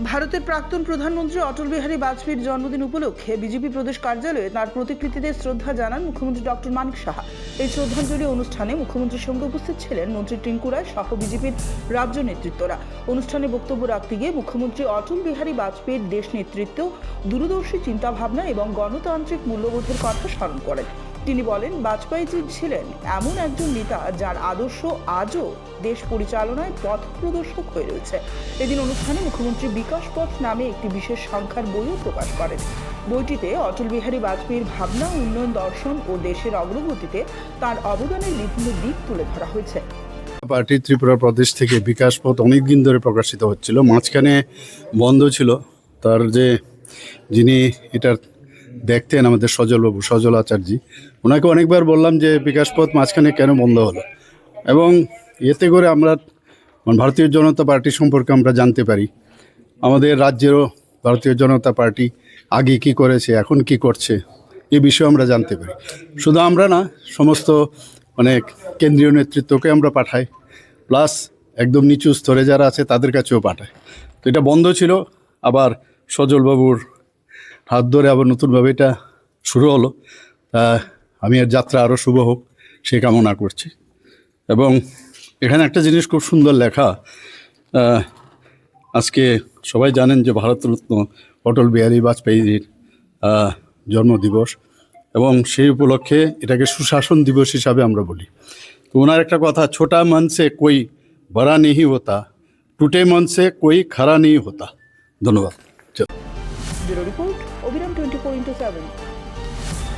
ভারতের প্রাক্তন প্রধানমন্ত্রী অটল বিহারী বাজপেয়ীর জন্মদিন উপলক্ষে বিজেপি প্রদেশ কার্যালয়ে তাঁর প্রতিকৃতিতে শ্রদ্ধা জানান মুখ্যমন্ত্রী ডক্টর মানিক সাহা। এই শ্রদ্ধাঞ্জলি অনুষ্ঠানে মুখ্যমন্ত্রীর সঙ্গে উপস্থিত ছিলেন মন্ত্রী টিঙ্কু রায় সহ বিজেপির রাজ্য নেতৃত্বরা। অনুষ্ঠানে বক্তব্য রাখতে গিয়ে মুখ্যমন্ত্রী অটল বিহারী বাজপেয়ীর দেশ নেতৃত্ব, দূরদর্শী চিন্তাভাবনা এবং গণতান্ত্রিক মূল্যবোধের কথা স্মরণ করেন। তিনি বলেন, বাজপেয়ীজি ছিলেন এমন একজন নেতা যার আদর্শ আজও দেশ পরিচালনায় পথ প্রদর্শক হয়ে রয়েছে। এদিন অনুষ্ঠানে মুখ্যমন্ত্রী বিকাশ পথ নামে একটি বিশেষ সংখ্যার বইও প্রকাশ করেন। বইটিতে অটল বিহারী বাজপেয়ীর ভাবনা, উন্নয়ন দর্শন ও দেশের অগ্রগতিতে তার অবদানের বিভিন্ন দিক তুলে ধরা হয়েছে। পার্টি ত্রিপুরা প্রদেশ থেকে বিকাশ পথ অনেকদিন ধরে প্রকাশিত হচ্ছিল, মাঝখানে বন্ধ ছিল। তার যিনি এটার দেখতেন আমাদের সজল আচার্য, ওনাকে অনেকবার বললাম যে বিকাশ পথ মাঝখানে কেন বন্ধ হলো, এবং এতে করে আমরা ভারতীয় জনতা পার্টি সম্পর্কে আমরা জানতে পারি। আমাদের রাজ্যেরও ভারতীয় জনতা পার্টি আগে কি করেছে, এখন কি করছে, এই বিষয়ে আমরা জানতে পারি। শুধু আমরা না, সমস্ত কেন্দ্রীয় নেতৃত্বকে আমরা পাঠাই, প্লাস একদম নিচু স্তরে যারা আছে তাদের কাছেও পাঠাই। তো এটা বন্ধ ছিল, আবার সজলবাবুর হাত ধরে আবার নতুনভাবে এটা শুরু হলো। আমি এর যাত্রা আরও শুভ হোক সে কামনা করছি। এবং এখানে একটা জিনিস খুব সুন্দর লেখা, আজকে সবাই জানেন যে ভারতরত্ন অটল বিহারী বাজপেয়ীর জন্মদিবস, এবং সেই উপলক্ষে এটাকে সুশাসন দিবস হিসাবে আমরা বলি। তো ওনার একটা কথা, ছোটা মন সে কোই বড়া নেই হতা, টুটে মন সে কোই খারা নেই হতা। ধন্যবাদ। ব্যুরো রিপোর্ট, অবিরাম 24x7।